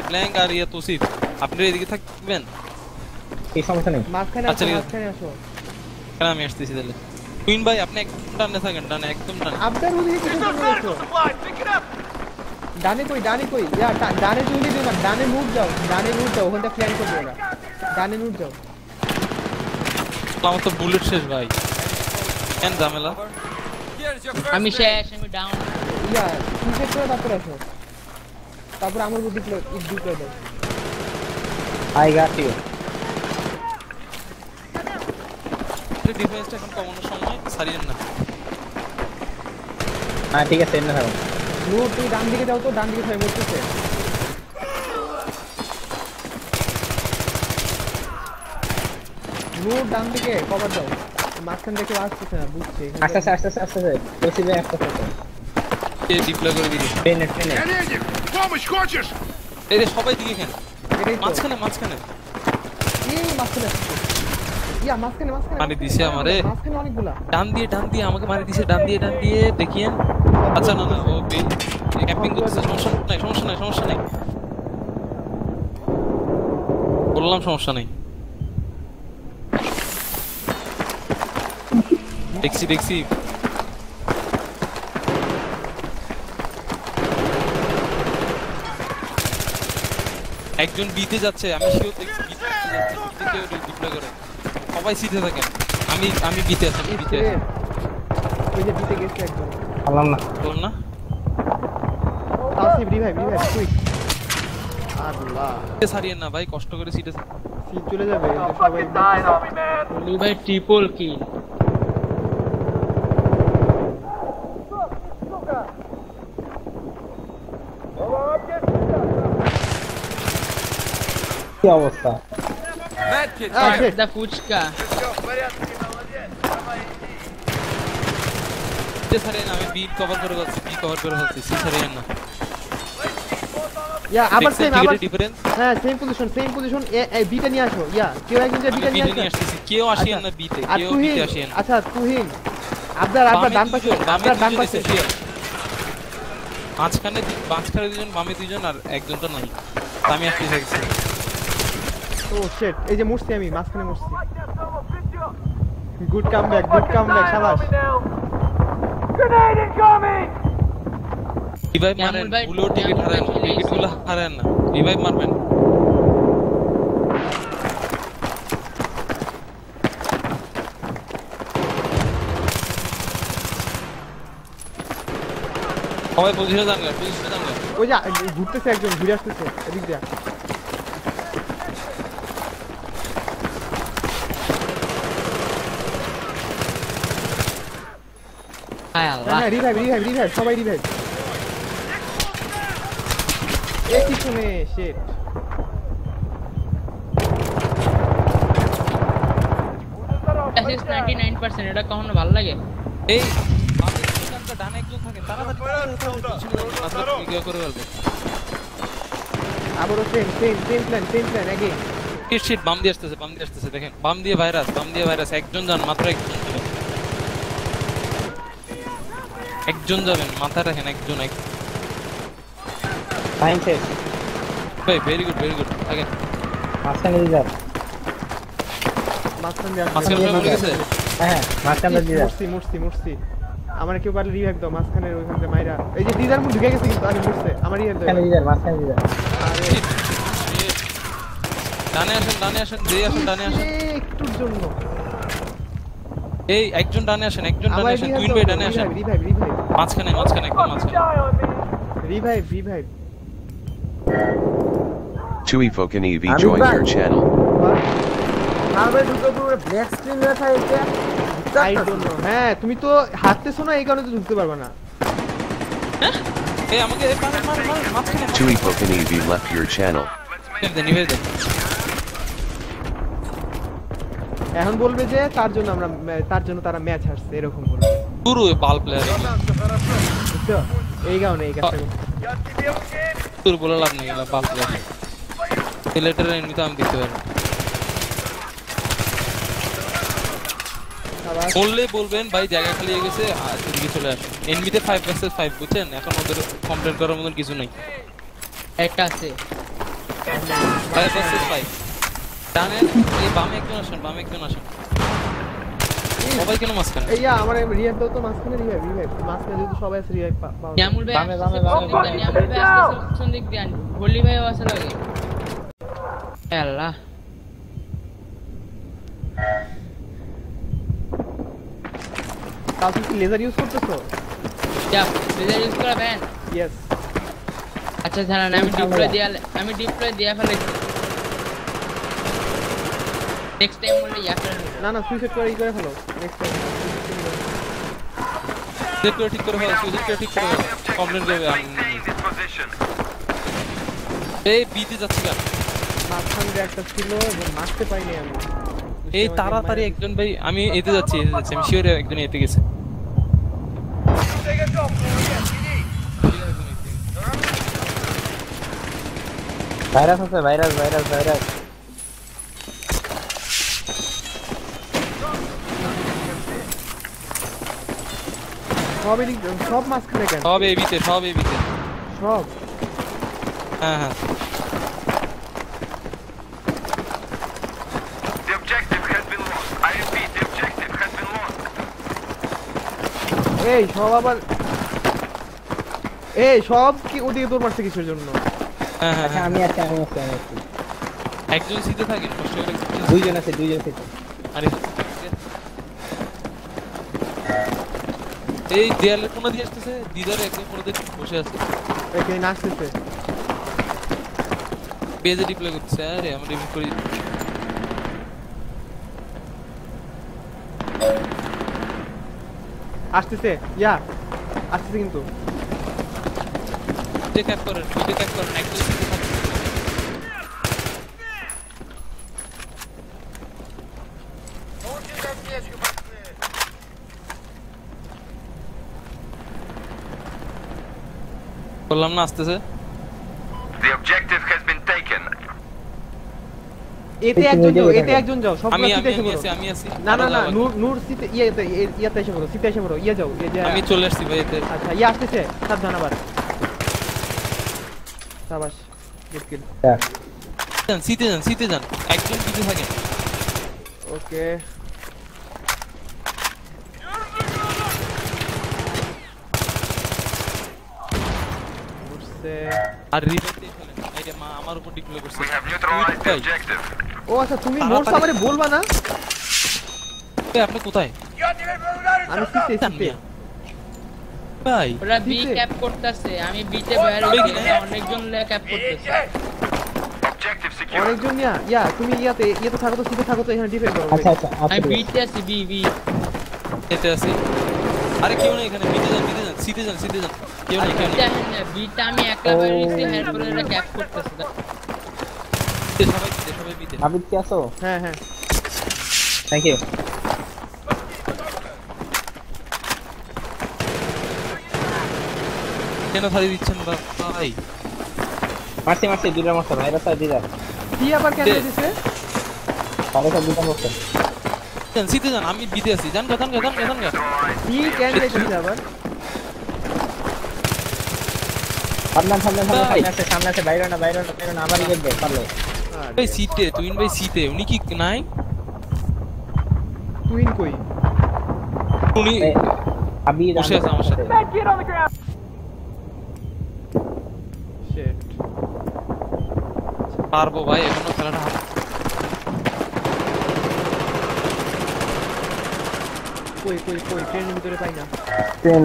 ব্ল্যাঙ্ক আর ইয়া তোসিফ আপনি এদিকে থাকবেন, এই সমস্যা নেই। মাঝখানে আচ্ছা, আসো। কেন আমি আসতেছি তাহলে। কুইন ভাই আপনি একদম ডানে থাকেন, একদম ডানে। আপনার ওদিকে কিছু করছো? ডানে কই ইয়া ডানে চলে দিও না, ডানে মুভ যাও, ওখানটা প্ল্যান করবে ওরা, ডানে মুভ যাও। আমার তো বুলেট শেষ ভাই, কেন ঝামেলা? আমি শেষ, আমি ডাউন। ইয়া সুইচ করে তারপর আসো, তারপর আমার বুদ্ধি ডিপ্লয় দাও। I got you. ডিফেন্সটা এখন কমানোর সময়, সারিয়েন না। হ্যাঁ ঠিক আছে, এমনি থাকো। নূর তুই ডান দিকে যাও তো, ডান দিকে সবাই বসতেছে। নূর ডান দিকে কভার দাও, মাঝখান থেকে আসতেছে না, বুঝছি। আস্তে তোসিবে আসতে। কে ডিপ্লয় করে দিবি? ট্রেনে এই রে সবাই দিকে কেন? এটাই তো। মাঝখানে এই মাঝখানে আসছে। ইয়া মাঝখানে মারি দিছে আমারে, মাঝখানে অনেকগুলা। ডান দিয়ে আমাকে মারি দিছে, ডান দিয়ে দেখিয়েন। আচ্ছা না ও ক্যাম্পিং করতেছে, সমস্যা নাই বললাম, সমস্যা নেই। দেখছি একজন বিতে যাচ্ছে, আমি শিওর দেখছি বিতে যাচ্ছে, বিতে কেউ ডিপ্লয় করে। সবাই সিধে থাকেন, আমি বিতে আছি, ওই যে দিতে গেছে একজন, বললাম না। Tasif revive quick. আল্লাহ সারিয়েন না ভাই, কষ্ট করে সিটে সিট চলে যাবে সবাই। নূর ভাই ট্রিপল কিল। কি অবস্থা? দা ফুচকা সারিয়েন, আমি বি কভার করে যাচ্ছি, সি সারিয়েন না। ইয়া আবার সেম, আবার ডিফারেন্স। হ্যাঁ সেম পজিশন, এই বিটা নিয়ে আসো। ইয়া কেউ একজন যে বিটা নিয়ে আসতেছি, কেউ আসেন না বিতে, কেউ বিতে আসেন। আচ্ছা তুহিন আপনার ডান পাশে, মাঝখানে দুজন, বামে দুজন, আর একজন তো নাই, আমি আসতেছি। ও শিট, এই যে মুছছি আমি, মাঝখানে মুছছি। গুড কামব্যাক শাবাশ। রিভাইভ মারেন, জামুল ভাই, বুলো টিকিট জামুল ভাই হারান, চলে টিকিটগুলো হারান না, রিভাইভ মারবেন। সবাই পজিশনে যান, পজিশনে যান। ওই যে ঘুরতেছে একজন, ঘুরে আসতেছে এদিক দিয়ে। হায় আল্লাহ। হ্যাঁ রিভাইভ সবাই রিভাইভ। এ কিছু নেই শিট। অ্যাসিস্ট 99%, এটা কখনো ভালো লাগে? এই বামে দুইজনটা ডানে একজন থাকে, তাড়াতাড়ি ভিডিও করে ফেলবে। আবারও সেম প্ল্যান अगेन। শিট বাম দিয়ে আসতেছে দেখেন, বাম দিয়ে ভাইরাস একজন যান, মাত্র একজন যাবেন, মাথায় রাখেন একজন। ফাইন শেষ। ভাই ভেরি গুড থাকেন। মাঝখানে দিয়ে যাও। মাঝখানে মরে গেছে। হ্যাঁ মাঝখানে দিয়ে যাও। মুরসি আমার কেউ পারলে রিভাইভ দাও মাঝখানে, ওইখান থেকে মাইরা। এই যে দিদার মুখ ঢুকে গেছে কিন্তু, আরে মুরসে আমার রিভাইভ দাও। মাঝখানে দিয়ে যাও। আরে ডানে আসেন ডানে আসেন। একটুর জন্য এই একজন ডানে আসেন, টুইন ভাই ডানে আসেন। রিভাইভ মাঝখানে একদম মাঝখানে। Revive Tuifo can EV joined your channel. আমার দুটো পুরো ব্ল্যাক স্ক্রিন দেখা এটা। I don't know. হ্যাঁ তুমি তো হাঁটতেছো না, এই কারণে তো ঢুকতে পারবে না। এই আমাকে মার মাঝখানে। Tuifo can EV left your channel. নিভে দেন। এখন বলবে যে তার জন্য তারা ম্যাচ হারছে, এরকম বলবে। পুরো বাল প্লেয়ার বুঝছো? এই কারণে এই কাজটা করছে। পুরো বলে লাভ নেই, এগুলা বাল প্লেয়ার। সিলেটের এমনিতে আমি দেখতে পারি। বললে বলবেন ভাই জায়গা খালি হয়ে গেছে, আর এদিকে চলে আসেন। এনবিতে 5 vs 5 বুঝছেন, এখন ওদের কমপ্লেন করার মতন কিছু নেই। একটা আছে 5 vs 5 ডানে। এই বামে একজন আসেন সবাই কেন মাঝখানে? এইয়া আমার রিভাইভ দাও তো, মাঝখানে রিভাইভ মাঝখানে যদি সবাই আছে রিভাইভ পাও। জামুল ভাই জামুল ভাই আসছে পিছন দিক দিয়ে, ভলি ভাইও আছে লাগে। হায় আল্লাহ। তাও তুমি কি লেজার ইউজ করতেছো? যা লেজার ইউজ করা ব্যান। ইয়েস। আচ্ছা জানেন আমি ডিপ্লয় দিয়া ফেলেছি। নেক্সট টাইম বলে ইয়া করে নেব। না সুইসাইড করে ফেলো নেক্সট টাইম। ঠিক করে ফেলো, কমপ্লেন করবে। Maintain this position. এই বিতে যাচ্ছে কেন? মাঝখান দিয়ে একটা ছিল, মারতে পাইনি আমি। এই তাড়াতাড়ি একজন ভাই, আমি এতে যাচ্ছি আমি শিওর একজন এতে গেছে। ভাইরাস আছে, ভাইরাস। সব মাঝখানে কেন? সব এবিতে সব হ্যাঁ The objective has been lost. I repeat, the objective has been lost. সব কি ওদিকে তোর মারছে কিসের জন্য? আচ্ছা আমি আছি। একজন সিধে থাকেন, কষ্ট করে দুইজন আছে। আরে এই দেয়ালের কোণা দিয়ে আসতেছে, দিদার একদম কোণা দিয়ে বসে আছে। এখানে নাচতেছে, পেজে ডিপ্লয় করতেছে। আরে আমরা রিভিউ করি। আসতেছে কিন্তু ক্যাপ করেন একজন সিধে থাকেন। বললাম না আসতেছে। The objective has been taken. এতে একজন যাও সবগুলো সিটে এসে পড়ো। আমি আছি। না নূর সিটে ইয়াতে এসে পড়ো, সিটে এসে পড়ো। যাও আমি চলে আসছি ভাই এতে। আচ্ছা আসতেছে, সাবধান আবার। শাবাশ, গুড কিল। সিটে যান একজন পিছে থাকেন। ওকে আছে আর রিভাইভ দিয়ে ফেলেন এই যে মা আমার উপর ডিপ্লয় করছে We have neutralized the objective. ও আচ্ছা তুমি মোর সামনে বলবা না এই আপনি কোথায় আমি সিতে ভাই ওরা বি দিতে। ক্যাপ করতেছে আমি বিতে বাইরে অনেকজন ক্যাপ করতেছে Objective secure. অনেকজন ইয়া তুমি ইয়াতে থাকো তো সিতে থাকো তো এখানে ডিফেন্ড করো আচ্ছা আচ্ছা আমি বিতে আছি বি এতে আছি আরে কেউ নেই এখানে বিতে যান সিতে যান কেউ নেই বিটা আমি একলা বাইরে নিছি এরপরে ওরা ক্যাপ করতেছে সবাই বিতে আবিদ কি আছো হ্যাঁ হ্যাঁ থ্যাংক ইউ কেন থালি দিচ্ছেন ভাই মারছি দুইটা মারছে ভাইরা স্যার দিদা কি আবার কেন দিছে সাড়ে সাত দুইটা মারছে সিতে যান আমি বিতে আছি জান গা কি কেন দিছে আবার সামনে আছে বাইরে না আবারই দেখবে পারলে ভাই সিতে তুইন ভাই সিতে উনি কি নাই টুইন কই উনি আবি বসে আছে আমার সাথে শিট পারবো ভাই এখনো খেলাটা কই ট্রেনের ভিতরে পাই না ট্রেন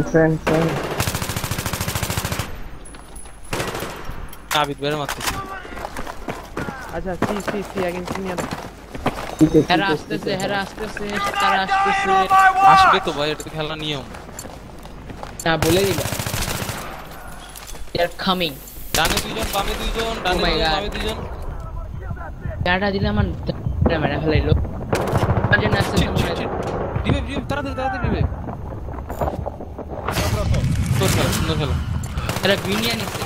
আবিদ বের মারতেছি আচ্ছা সি अगेन সিনিয়র হেরা আসতেছে তারা আসতেছে আসবে তো ভাই এটা তো খেলার নিয়ম না বলে দিল They're coming. ডানে দুইজন বামে দুইজন Oh my God. বামে দুইজন গাড়া দিলে আমার মেরা ফেলাইলো আজ না আসছে দিবে তাড়াতাড়ি দিবে সুন্দর খেলা এরা বিনিয়া নিচ্ছে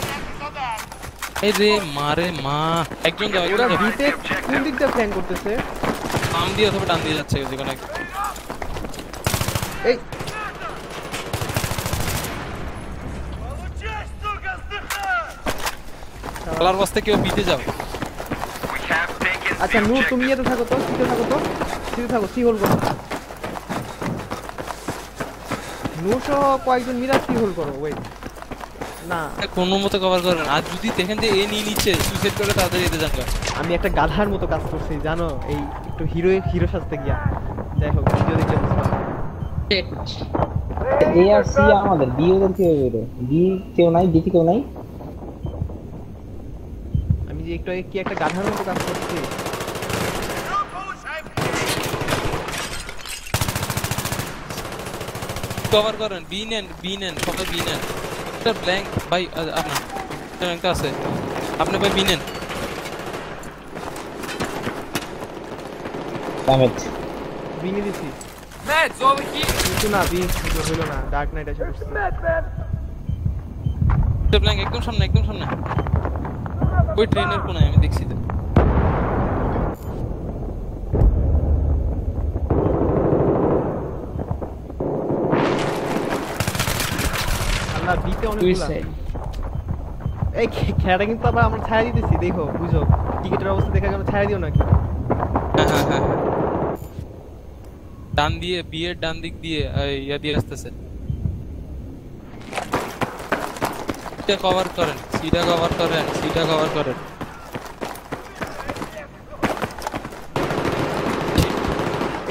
এই রে মারে মা একজন যাও ওরা বিতে কোন দিক দিয়ে প্ল্যান করতেছে বাম দিয়ে অথবা ডান দিয়ে যাচ্ছে যেখানে এই খেলার বস্তে কেউ বিতে যাও We have taken আচ্ছা the নূর তুমি objective. এতে থাকো তো সিতে থাকো সি হোল করো নূর সহ কয়েকজন মিলা সি হোল করো ওয়েট না কোনো মতে কভার করেন আর যদি দেখেন যে এ নিয়ে নিচ্ছে সুইসাইড করে তাড়াতাড়ি এতে যান আমি একটা গাধার মতো কাজ করছি জানো এই একটু হিরো সাজতে গিয়া যাই হোক ভিডিও দেখলে বুঝবা এ আর সি আমাদের বি ওদের কি হবে রে বি কেউ নাই ডি কেউ নাই আমি যে একটু আগে কি একটা গাধার মতো কাজ করছি কভার করেন বি নেন সবাই বি নেন একটা ব্ল্যাঙ্ক ভাই আপনার ব্ল্যাঙ্ক আছে আপনি ভাই বি নেন ড্যামেজ বিনি দিছি Meds over here. কিন্তু না বি হলো না ডার্ক নাইট এসে করছে একটা ব্ল্যাঙ্ক একদম সামনে ওই ট্রেনের কোনায় আমি দেখছি তো আল্লাহ বিতে অনেকগুলা এই খেলাটা কিন্তু আবার আমরা ছায়া দিতেছি দেখো বুঝো টিকেটের অবস্থা দেখা গেল ছায়া দিও নাকি হ্যাঁ ডান দিয়ে বিয়ের ডান দিক দিয়ে ইয়া দিয়ে আসতেছে সিটা কভার করেন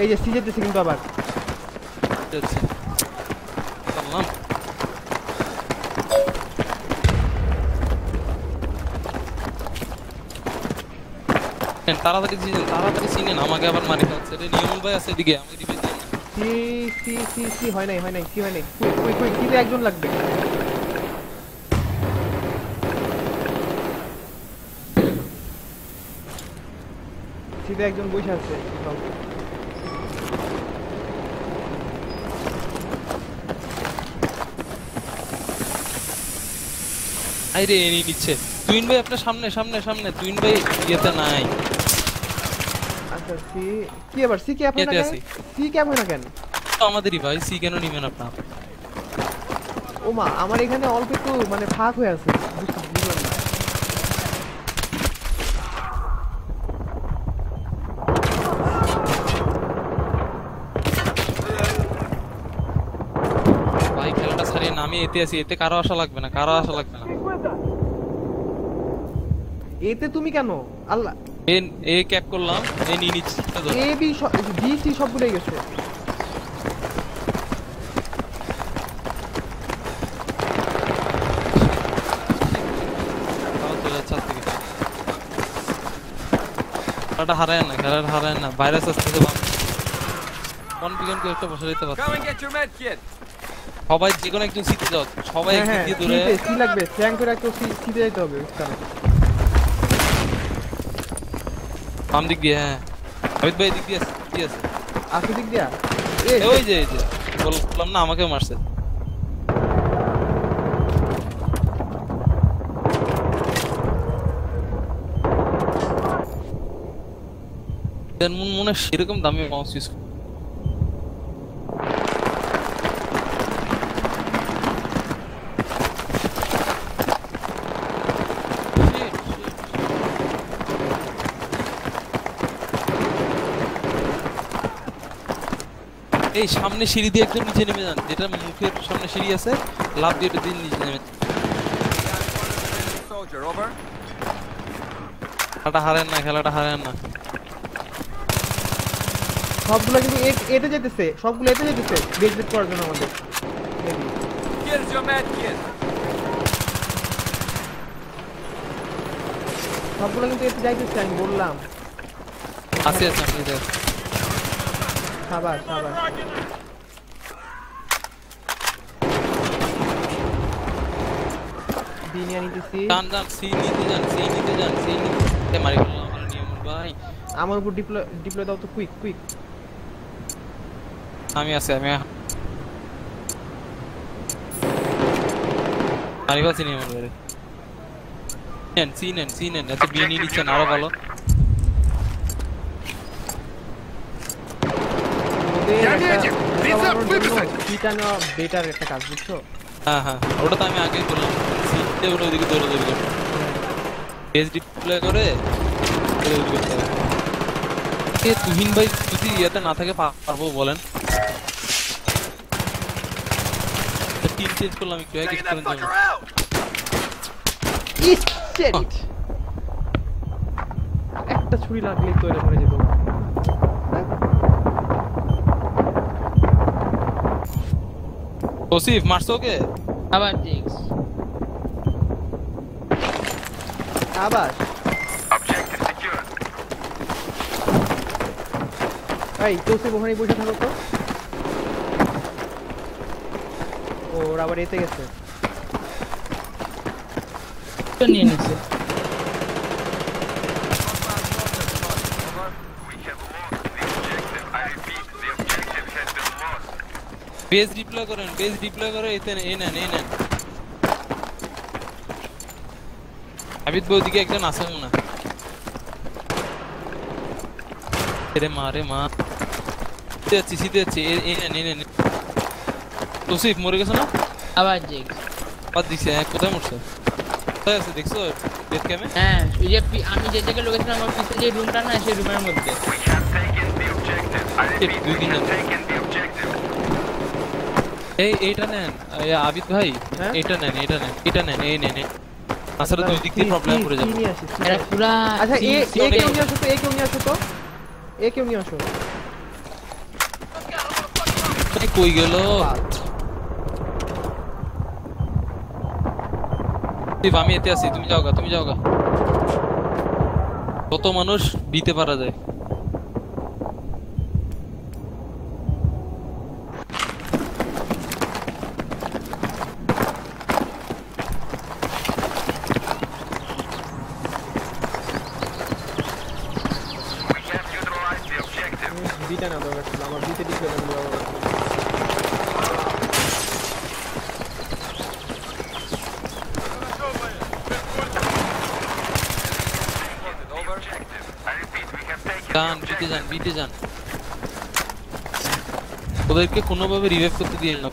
এই যে সিজেতেছে কিন্তু আবার যাচ্ছে সালাম তাড়াতাড়ি চিনেন আমাকে আবার মারি খাচ্ছে রে নিয়ম ভাই আছে এদিকে আমাকে দিবে সি হয় নাই কই কিতে একজন লাগবে সিতে একজন বসে আছে আইরে এনি নিচ্ছে তুইন ভাই আপনার সামনে তুইন ভাই ইয়েতে নাই আচ্ছা সি কি আবার সি কি আপনার এতে কেন আছি। সি কি আপনার কেন তো আমাদেরই ভাই সি কেন নিবেন আপনার ওমা আমার এখানে অল্প একটু মানে ফাঁক হয়ে আছে বুঝলাম না ভাই খেলাটা ছাড়িয়ে নামিয়ে এতে আছি এতে কারো আশা লাগবে না এতে তুমি কেন আল্লাহ এ ক্যাপ করলাম এ নিয়ে নিচ্ছে এ বি বি সি সব ভুলে গেছো খেলাটা হারায় না ভাইরাস আসতেছে কনফিডেন্ট একটা বসে দিতে পারছে Go and get your med kit. সবাই যে কোনো একজন সিতে যাও সবাই একদিক দিয়ে দূরে সি লাগবে ফ্ল্যাঙ্ক করে একটু সিতে যেতে হবে কারণ বাম দিক দিয়ে হ্যাঁ অমিত ভাই দিক দিয়ে আছে আসে দিক দিয়া ওই যে বললাম না আমাকেও মারছে মনে সেরকম দামি মাউস ইউজ এই সামনে সিঁড়ি দিয়ে একদম নিচে নেমে যান যেটা মুখের সামনে সিঁড়ি আছে লাফ দিয়ে দিন নিচে নেমে Soldier, over. খেলাটা হারেন না সবগুলো কিন্তু এতে যেতেছে বেজ বেজ করার জন্য আমাদের Here's your med kit. সবগুলো কিন্তু এতে যাইতেছে আমি বললাম আছে আপনি দেখ খাবার দিনিয়া নিতেছি সি নিতে যান মারি বললাম আমার নিয়ম ভাই আমার উপর ডিপ্লয় দাও তো কুইক আমি মারিবাসি নিয়ম ধরে সি নেন এত বিয়ে নিয়ে নিচ্ছেন আরো ভালো বেটার একটা কাজ বুঝছো হ্যাঁ ওটা তো আমি আগেই করলাম সিটে ওটা ওইদিকে দৌড়াদৌড়ি করতে পেজ ডিপ্লয় করে তুহিন ভাই যদি ইয়াতে না থাকে পারবো বলেন টিম চেঞ্জ করলাম একটু Take that কিছুক্ষণের জন্য fucker out. একটা ছুরি লাগলেই তো এটা মরে যেত ওসিফ মারছো ওকে আবার জিক্স আবার Objective secured. এই তোসে ওখানে বসে থাকো তো ওর আবার এতে গেছে তো নিয়ে নিছে We have lost the objective. I repeat, the objective has been lost. Base deploy করে এতে এই নেন আবিদ বৌদিকে একজন আছে মনে রে মা সিতে যাচ্ছি এই নেন তোসিফ মরে গেছে না আবার জিক্স বাদ দিছে কোথায় মরছে কোথায় আছে দেখছো বেদ ক্যামে হ্যাঁ এই যে আমি যে জায়গায় লোকেছিলাম আমার পিছনে যে রুমটা না সেই রুমের মধ্যে We have taken the objective. I repeat, we have taken the objective. এইটা নেন আবিদ ভাই হ্যাঁ? এটা নেন এই নেন আসলে দুই দিক দিয়ে প্রবলেম পড়ে যাবে নিয়ে আসি এরা পুরা আচ্ছা সি কেউ অনেক- নিয়ে আসো তো কেউ নিয়ে আসো কই গেল আমি এতে আছি তুমি যাও গা কত মানুষ দিতে পারা যায় We have neutralized the objective. Beta না দরকার ছিল আমার বিতে দিতে হবে Over. I repeat, we have taken the objective. বিতে যান ওদেরকে কোনোভাবে রিভাইভ করতে দিয়ে না আমি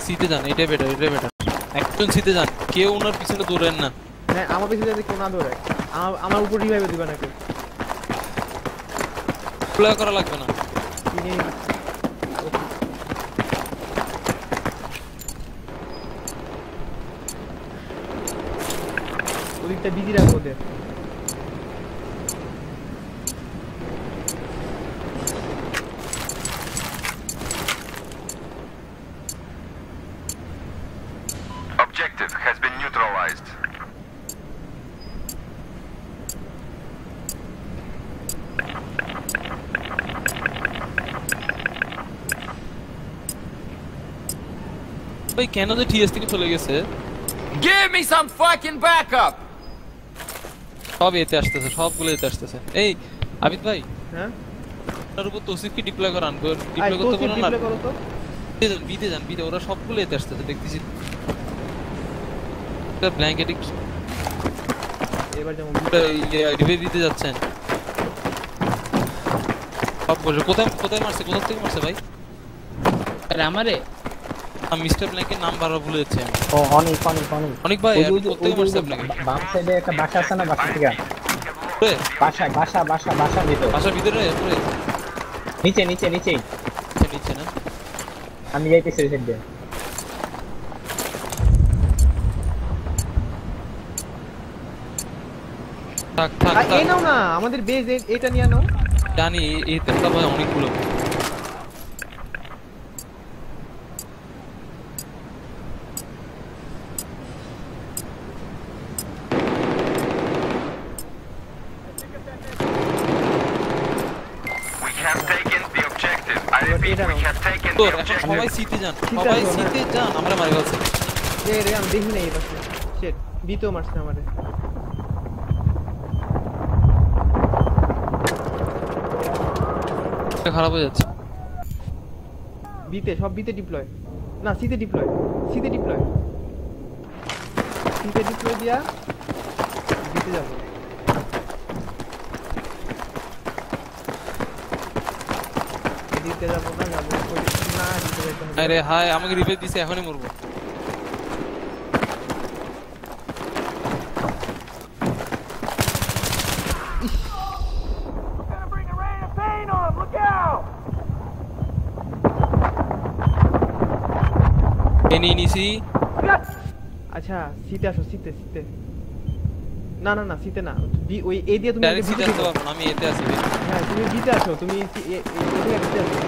সিতে যান, এটাই বেটার, এটাই বেটার। একজন সিতে যান, কেউ ওনার পিছনে দৌড়েন না। হ্যাঁ আমার পিছনে যদি কেউ না দৌড়ায়, আমার উপর রিভাইভ দিবা নাকি? প্লে করা লাগবে না। কিনে ওদিকটা বিজি রাখো ওদের। Objective has been neutralized. ভাই কেন যে টিএস থেকে চলে গেছে? Give me some fucking backup! সব এতে আসতেছে, সবগুলো এতে আসতেছে। এই আবিদ ভাই, হ্যাঁ তার উপর তৌসিফ কি ডিপ্লয় করান, আই ডিপ্লয় তো করতে বলেন না। ডিপ্লয় করো তো। বিতে যান, বিতে, ওরা সবগুলো এতে আসতেছে দেখতেছি। ব্ল্যাঙ্কেট এবার যেমন রিভাইভ দিতে যাচ্ছেন সব বসে। কোথায় কোথায় মারছে, কোথা থেকে মারছে ভাই? আরে আমারে আমি মিস্টার ব্ল্যাঙ্কের নাম বারবার ভুলে যাচ্ছি আমি। ও অনেক অনেক অনেক অনেক ভাই আপনি কোথায় মারছে আপনাকে? বাম সাইডে একটা বাসা আছে না, বাসা থেকে পুরে বাসা বাসা বাসা বাসার ভিতর, বাসার ভিতরে পুরে নিচে নিচে নিচেই নিচে না? আমি যাইতেছি ওই সাইড দিয়ে। থাক থাক এই থাক, নাও না আমাদের বেজ, এটা নিয়ে নাও। জানি এই তেলটা ভাই অনেকগুলো। We have taken the objective. I repeat, we have taken তো the এখন objective. সবাই সিতে যান, সবাই সিতে যান, আমরা মারি ফেলছি। রে আমি দেখি নাই এই পাশে। শিট, বিতেও মারছে আমারে। এটা খারাপ হয়ে যাচ্ছে। বিতে সব বিতে ডিপ্লয়, না সিতে ডিপ্লয়, সিতে ডিপ্লয়, সিতে ডিপ্লয় দিয়া বিতে যাবো। দিতে যাবো না, যাবো না, দিতে যাইতে হবে। আরে হাই, আমাকে রিভাইভ দিছে, এখনই মরবো। নিয়ে নিছি। আচ্ছা সিতে আসো, সিতে সিতে, না না না সিতে না, ওই এ দিয়ে তুমি আগে ডাইরেক্ট সিতে বিতে আসতে যাও। পারবো না, আমি এতে আছি। হ্যাঁ তুমি বিতে আসো, তুমি বিতে আসো।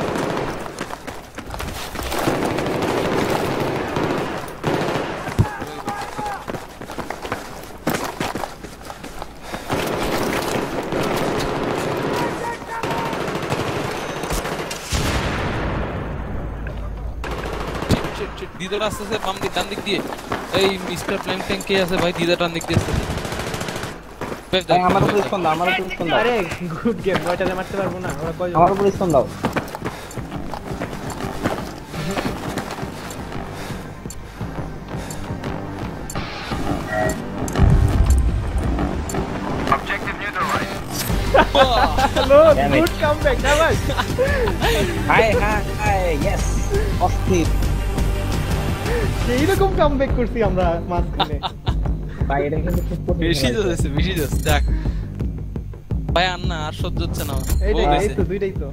দিদার আসতেছে বাম দিক, ডান দিক দিয়ে। এই মিস্টার প্ল্যান ট্যাঙ্ক কে আছে ভাই? দিদা ডান দিক দিয়ে আসতেছে। আমার উপর স্পন দাও, আমার উপর স্পন দাও। আরে গুড গেম, নয়টাতে মারতে পারবো না ওরা কয়জন? আমার উপর স্পন দাও। Objective neutralized. Hello, good comeback না ভাই? হাই হাই হাই, ইয়েস অস্থির এইরকম কামব্যাক করছি আমরা মাঝখানে। ভাই, এটা কিন্তু খুব কঠিন। বেশি যাচ্ছে, বেশি যাচ্ছে। যাক ভাই, আর না, আর সহ্য হচ্ছে না। এইটাই, ও এই গেছে। তো দুইটাই তো।